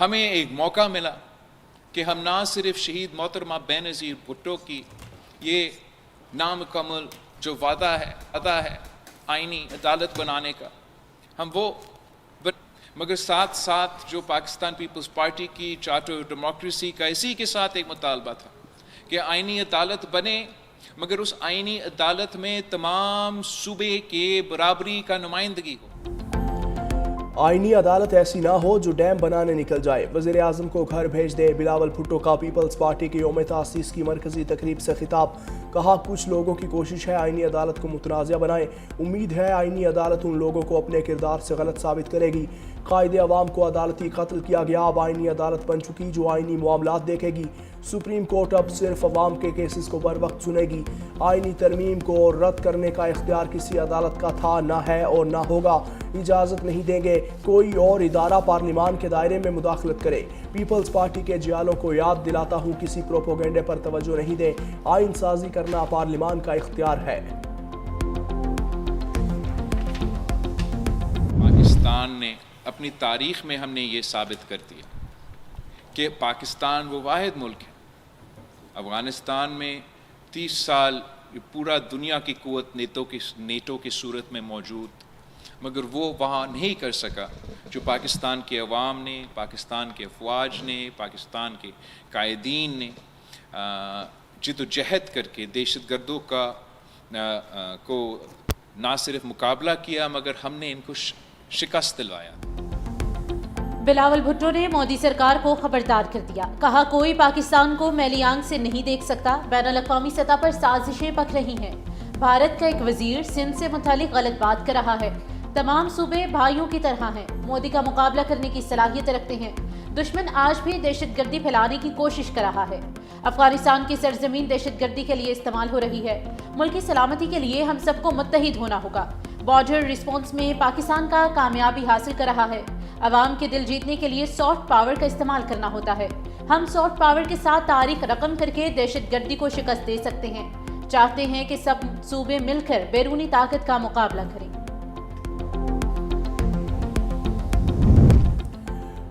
ہمیں ایک موقع ملا کہ ہم نہ صرف شہید محترمہ بینظیر بھٹو کی یہ نامکمل جو وعدہ ہے آئینی عدالت بنانے کا، ہم وہ مگر ساتھ ساتھ جو پاکستان پیپلز پارٹی کی چارٹر آف ڈیموکریسی کا اسی کے ساتھ ایک مطالبہ تھا کہ آئینی عدالت بنے، مگر اس آئینی عدالت میں تمام صوبے کے برابری کا نمائندگی ہو۔ آئینی عدالت ایسی نہ ہو جو ڈیم بنانے نکل جائے، وزیر اعظم کو گھر بھیج دے۔ بلاول بھٹو کا پیپلز پارٹی کے یوم تاسیس کی مرکزی تقریب سے خطاب، کہا کچھ لوگوں کی کوشش ہے آئینی عدالت کو متنازع بنائیں، امید ہے آئینی عدالت ان لوگوں کو اپنے کردار سے غلط ثابت کرے گی۔ قائد عوام کو عدالتی قتل کیا گیا، اب آئینی عدالت بن چکی جو آئینی معاملات دیکھے گی۔ سپریم کورٹ اب صرف عوام کے کیسز کو بر وقت سنے گی۔ آئینی ترمیم کو رد کرنے کا اختیار کسی عدالت کا تھا، نہ ہے اور نہ ہوگا۔ اجازت نہیں دیں گے کوئی اور ادارہ پارلیمان کے دائرے میں مداخلت کرے۔ پیپلز پارٹی کے جیالوں کو یاد دلاتا ہوں، کسی پروپیگنڈے پر توجہ نہیں دیں، آئین سازی کرنا پارلیمان کا اختیار ہے۔ پاکستان نے اپنی تاریخ میں ہم نے یہ ثابت کر دیا کہ پاکستان وہ واحد ملک ہے۔ افغانستان میں 30 سال پورا دنیا کی قوت نیٹو کی صورت میں موجود، مگر وہ وہاں نہیں کر سکا جو پاکستان کے عوام نے، پاکستان کے افواج نے، پاکستان کے قائدین نے جد و جہد کر کے دہشت گردوں کو نہ صرف مقابلہ کیا مگر ہم نے ان کو شکست دلوایا۔ بلاول بھٹو نے مودی سرکار کو خبردار کر دیا، کہا کوئی پاکستان کو میلی آنکھ سے نہیں دیکھ سکتا، بین الاقوامی سطح پر سازشیں پک رہی ہیں۔ بھارت کا ایک وزیر سندھ سے متعلق غلط بات کر رہا ہے، تمام صوبے بھائیوں کی طرح ہیں، مودی کا مقابلہ کرنے کی صلاحیت رکھتے ہیں، دشمن آج بھی دہشت گردی پھیلانے کی کوشش کر رہا ہے، افغانستان کی سرزمین دہشت گردی کے لیے استعمال ہو رہی ہے، ملک کی سلامتی کے لیے ہم سب کو متحد ہونا ہوگا، بارڈر ریسپانس میں پاکستان کا کامیابی حاصل کر رہا ہے، عوام کے دل جیتنے کے لیے سافٹ پاور کا استعمال کرنا ہوتا ہے، ہم سافٹ پاور کے ساتھ تاریخ رقم کر کے دہشت گردی کو شکست دے سکتے ہیں، چاہتے ہیں کہ سب صوبے مل کر بیرونی طاقت کا مقابلہ کریں۔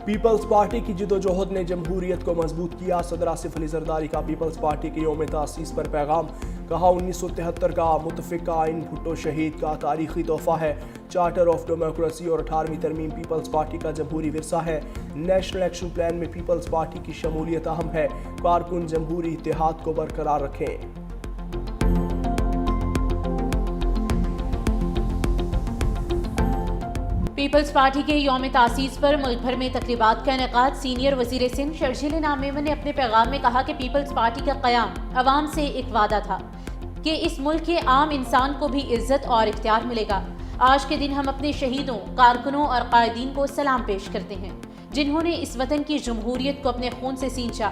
پیپلز پارٹی کی جدوجہد نے جمہوریت کو مضبوط کیا، صدر آصف علی زرداری کا پیپلز پارٹی کے یوم تاسیس پر پیغام، کہا 1973 کا متفقہ آئین بھٹو شہید کا تاریخی تحفہ ہے، چارٹر آف ڈیموکریسی اور 18ویں ترمیم پیپلز پارٹی کا جمہوری ورثہ ہے، نیشنل ایکشن پلان میں پیپلز پارٹی کی شمولیت اہم ہے، کارکن جمہوری اتحاد کو برقرار رکھیں۔ پیپلز پارٹی کے یوم تاسیس پر ملک بھر میں تقریبات کا انعقاد، سینئر وزیر سندھ شرجیل انعام میمن نے اپنے پیغام میں کہا کہ پیپلز پارٹی کا قیام عوام سے ایک وعدہ تھا کہ اس ملک کے عام انسان کو بھی عزت اور اختیار ملے گا۔ آج کے دن ہم اپنے شہیدوں، کارکنوں اور قائدین کو سلام پیش کرتے ہیں جنہوں نے اس وطن کی جمہوریت کو اپنے خون سے سینچا۔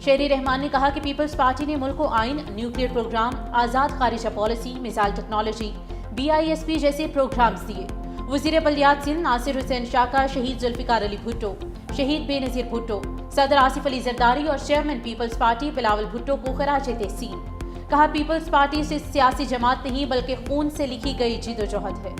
شہری رحمان نے کہا کہ پیپلز پارٹی نے ملک کو آئین، نیوکلیئر پروگرام، آزاد خارجہ پالیسی، میزائل ٹیکنالوجی، BISP جیسے پروگرامز دیے۔ وزیر بلدیات سندھ ناصر حسین شاہ کا شہید ذوالفقار علی بھٹو، شہید بے نظیر بھٹو، صدر آصف علی زرداری اور chairman peoples party Bilawal Bhutto کو خراج تحسین، کہا پیپلز پارٹی سے سیاسی جماعت نہیں بلکہ خون سے لکھی گئی جدوجہد ہے۔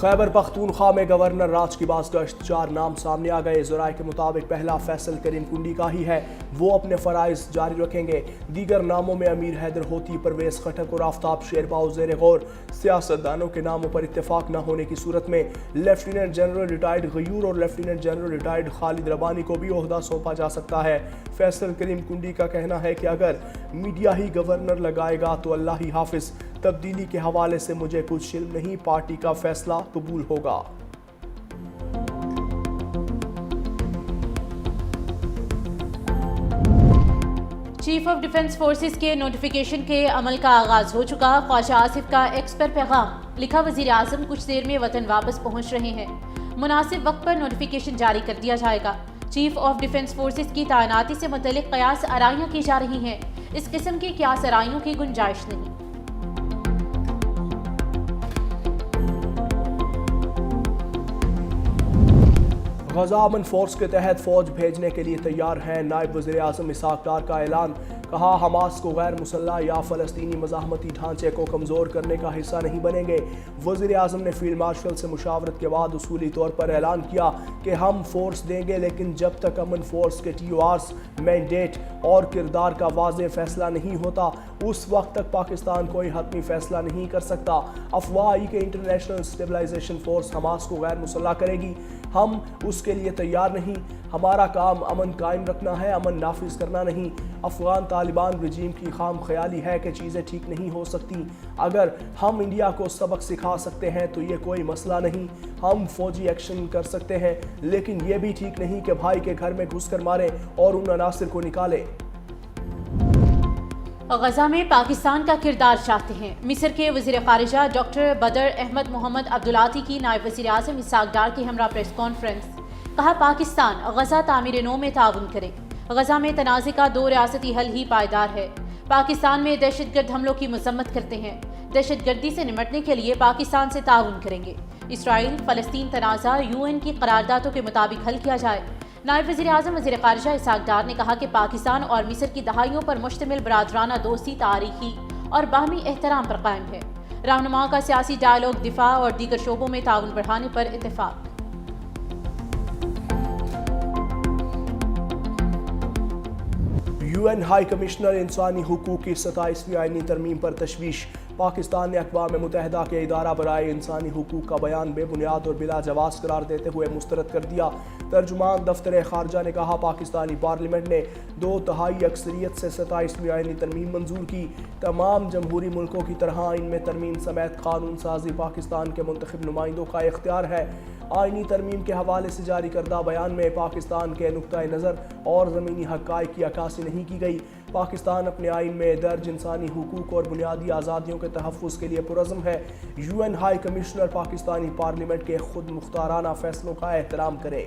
خیبر پختونخوا میں گورنر راج کی بازگشت، 4 نام سامنے آ گئے، ذرائع کے مطابق پہلا فیصل کریم کنڈی کا ہی ہے، وہ اپنے فرائض جاری رکھیں گے۔ دیگر ناموں میں امیر حیدر ہوتی، پرویز خٹک اور آفتاب شیرپاؤ زیر غور۔ سیاستدانوں کے ناموں پر اتفاق نہ ہونے کی صورت میں لیفٹیننٹ جنرل ریٹائرڈ غیور اور لیفٹیننٹ جنرل ریٹائرڈ خالد ربانی کو بھی عہدہ سونپا جا سکتا ہے۔ فیصل کریم کنڈی کا کہنا ہے کہ اگر میڈیا ہی گورنر لگائے گا تو اللہ ہی حافظ، تبدیلی کے حوالے سے مجھے کچھ علم نہیں، پارٹی کا فیصلہ قبول ہوگا۔ چیف آف ڈیفنس فورسز کے نوٹیفیکیشن کے عمل کا آغاز ہو چکا، خواجہ آصف کا ایکس پر پیغام، لکھا وزیر اعظم کچھ دیر میں وطن واپس پہنچ رہے ہیں، مناسب وقت پر نوٹیفیکیشن جاری کر دیا جائے گا۔ چیف آف ڈیفنس فورسز کی تعیناتی سے متعلق قیاس آرائیاں کی جا رہی ہیں، اس قسم کی قیاس آرائیوں کی گنجائش نہیں۔ غزہ امن فورس کے تحت فوج بھیجنے کے لیے تیار ہیں، نائب وزیر اعظم اسحاق ڈار کا اعلان۔ کہا حماس کو غیر مسلح یا فلسطینی مزاحمتی ڈھانچے کو کمزور کرنے کا حصہ نہیں بنیں گے۔ وزیر اعظم نے فیلڈ مارشل سے مشاورت کے بعد اصولی طور پر اعلان کیا کہ ہم فورس دیں گے، لیکن جب تک امن فورس کے TORs، مینڈیٹ اور کردار کا واضح فیصلہ نہیں ہوتا اس وقت تک پاکستان کوئی حتمی فیصلہ نہیں کر سکتا۔ افواہ آئی کہ انٹرنیشنل اسٹیبلائزیشن فورس حماس کو غیر مسلح کرے گی، ہم اس کے لیے تیار نہیں۔ ہمارا کام امن قائم رکھنا ہے، امن نافذ کرنا نہیں۔ افغان طالبان رجیم کی خام خیالی ہے کہ چیزیں ٹھیک نہیں ہو سکتی۔ اگر ہم انڈیا کو سبق سکھا سکتے ہیں تو یہ کوئی مسئلہ نہیں، ہم فوجی ایکشن کر سکتے ہیں، لیکن یہ بھی ٹھیک نہیں کہ بھائی کے گھر میں گھس کر ماریں اور ان عناصر کو نکالیں۔ غزہ میں پاکستان کا کردار چاہتے ہیں۔ مصر کے وزیر خارجہ ڈاکٹر بدر احمد محمد عبدالعاطی کی نائب وزیر اعظم اسحاق ڈار کے ہمراہ پریس کانفرنس۔ کہا پاکستان غزہ تعمیر نو میں تعاون کرے۔ غزہ میں تنازع کا 2 ریاستی حل ہی پائیدار ہے۔ پاکستان میں دہشت گرد حملوں کی مذمت کرتے ہیں۔ دہشت گردی سے نمٹنے کے لیے پاکستان سے تعاون کریں گے۔ اسرائیل فلسطین تنازع UN کی قراردادوں کے مطابق حل کیا جائے۔ نائب وزیر اعظم وزیر خارجہ اسحاق ڈار نے کہا کہ پاکستان اور مصر کی دہائیوں پر مشتمل برادرانہ دوستی تاریخی اور باہمی احترام پر قائم ہے۔ رہنماؤں کا سیاسی ڈائیلاگ، دفاع اور دیگر شعبوں میں تعاون بڑھانے پر اتفاق۔ UN ہائی کمشنر انسانی حقوق کی 27ویں آئینی ترمیم پر تشویش۔ پاکستان نے اقوام متحدہ کے ادارہ برائے انسانی حقوق کا بیان بے بنیاد اور بلا جواز قرار دیتے ہوئے مسترد کر دیا۔ ترجمان دفتر خارجہ نے کہا پاکستانی پارلیمنٹ نے 2/3 اکثریت سے 27ویں آئینی ترمیم منظور کی۔ تمام جمہوری ملکوں کی طرح ان میں ترمیم سمیت قانون سازی پاکستان کے منتخب نمائندوں کا اختیار ہے۔ آئینی ترمیم کے حوالے سے جاری کردہ بیان میں پاکستان کے نقطۂ نظر اور زمینی حقائق کی عکاسی نہیں کی گئی۔ پاکستان اپنے آئین میں درج انسانی حقوق اور بنیادی آزادیوں کے تحفظ کے لیے پرعزم ہے۔ UN high commissioner Pakistani parliament کے خود مختارانہ فیصلوں کا احترام کرے۔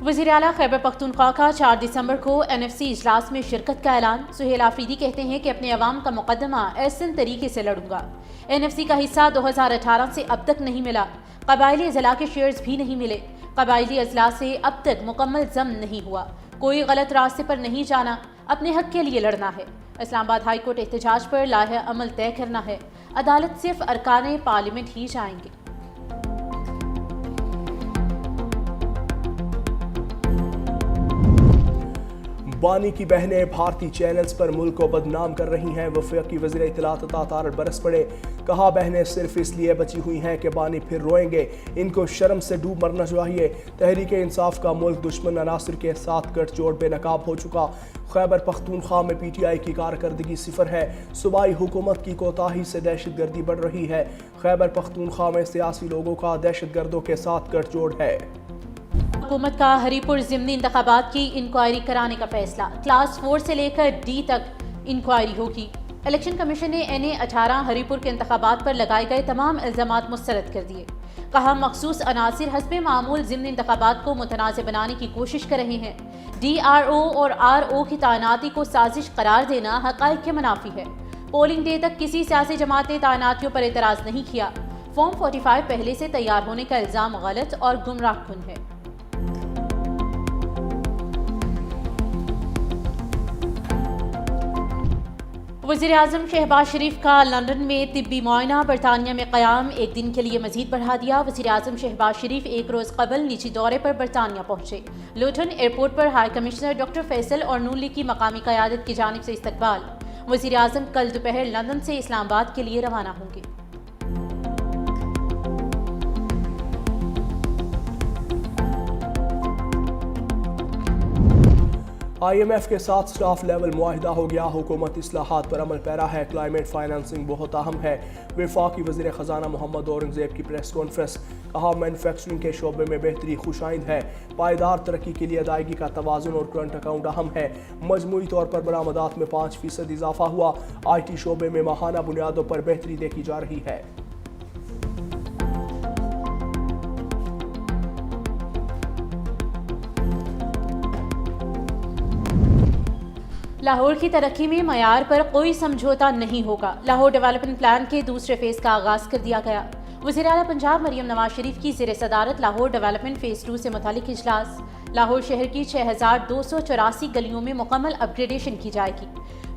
وزیر اعلیٰ خیبر پختونخوا کا 4 دسمبر کو NFC اجلاس میں شرکت کا اعلان۔ سہیل آفریدی کہتے ہیں کہ اپنے عوام کا مقدمہ احسن طریقے سے لڑوں گا۔ NFC کا حصہ 2018 سے اب تک نہیں ملا۔ قبائلی اضلاع کے شیئرز بھی نہیں ملے۔ قبائلی اضلاع سے اب تک مکمل ضم نہیں ہوا۔ کوئی غلط راستے پر نہیں جانا، اپنے حق کے لیے لڑنا ہے۔ اسلام آباد ہائی کورٹ احتجاج پر لائحہ عمل طے کرنا ہے۔ عدالت صرف ارکان پارلیمنٹ ہی جائیں گے۔ بانی کی بہنیں بھارتی چینلز پر ملک کو بدنام کر رہی ہیں۔ وفاقی وزیر اطلاعات عطا طارق برس پڑے۔ کہا بہنیں صرف اس لیے بچی ہوئی ہیں کہ بانی پھر روئیں گے، ان کو شرم سے ڈوب مرنا چاہیے۔ تحریک انصاف کا ملک دشمن عناصر کے ساتھ گٹھ جوڑ بے نقاب ہو چکا۔ خیبر پختونخوا میں PTI کی کارکردگی صفر ہے۔ صوبائی حکومت کی کوتاہی سے دہشت گردی بڑھ رہی ہے۔ خیبر پختونخوا میں سیاسی لوگوں کا دہشت گردوں کے ساتھ گٹھ جوڑ ہے۔ حکومت کا ہری پور ضمنی انتخابات کی انکوائری کرانے کا فیصلہ۔ کلاس 4 سے لے کر D تک انکوائری ہوگی۔ الیکشن کمیشن نے NA-18 ہری پور کے انتخابات پر لگائے گئے تمام الزامات مسترد کر دیے۔ کہا مخصوص عناصر حسب معمول ضمنی انتخابات کو متنازع بنانے کی کوشش کر رہے ہیں۔ DRO اور RO کی تعیناتی کو سازش قرار دینا حقائق کے منافی ہے۔ پولنگ ڈے تک کسی سیاسی جماعت نے تعیناتیوں پر اعتراض نہیں کیا۔ فارم 45 پہلے سے تیار ہونے کا الزام غلط اور گمراہ کن ہے۔ وزیر اعظم شہباز شریف کا لندن میں طبی معائنہ برطانیہ میں قیام 1 دن کے لیے مزید بڑھا دیا۔ وزیر اعظم شہباز شریف 1 روز قبل نجی دورے پر برطانیہ پہنچے۔ لوٹن ایئرپورٹ پر ہائی کمشنر ڈاکٹر فیصل اور نون لیگ کی مقامی قیادت کی جانب سے استقبال۔ وزیر اعظم کل دوپہر لندن سے اسلام آباد کے لیے روانہ ہوں گے۔ IMF کے ساتھ سٹاف لیول معاہدہ ہو گیا۔ حکومت اصلاحات پر عمل پیرا ہے۔ کلائمیٹ فائنانسنگ بہت اہم ہے۔ وفاقی وزیر خزانہ محمد اورنگزیب کی پریس کانفرنس۔ کہا مینوفیکچرنگ کے شعبے میں بہتری خوش آئند ہے۔ پائیدار ترقی کے لیے ادائیگی کا توازن اور کرنٹ اکاؤنٹ اہم ہے۔ مجموعی طور پر برآمدات میں 5% اضافہ ہوا۔ IT شعبے میں ماہانہ بنیادوں پر بہتری دیکھی جا رہی ہے۔ لاہور کی ترقی میں معیار پر کوئی سمجھوتا نہیں ہوگا، لاہور ڈیولپمنٹ پلان کے دوسرے فیز کا آغاز کر دیا گیا۔ وزیر اعلیٰ پنجاب مریم نواز شریف کی زیر صدارت لاہور ڈیولپمنٹ فیز 2 سے متعلق اجلاس۔ لاہور شہر کی 6284 گلیوں میں مکمل اپ گریڈیشن کی جائے گی۔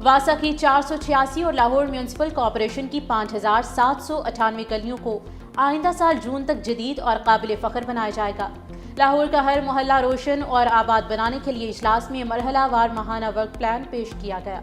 واسا کی 486 اور لاہور میونسپل کارپوریشن کی 5798 گلیوں کو آئندہ سال جون تک جدید اور قابل فخر بنایا جائے گا۔ لاہور کا ہر محلہ روشن اور آباد بنانے کے لیے اجلاس میں مرحلہ وار ماہانہ ورک پلان پیش کیا گیا۔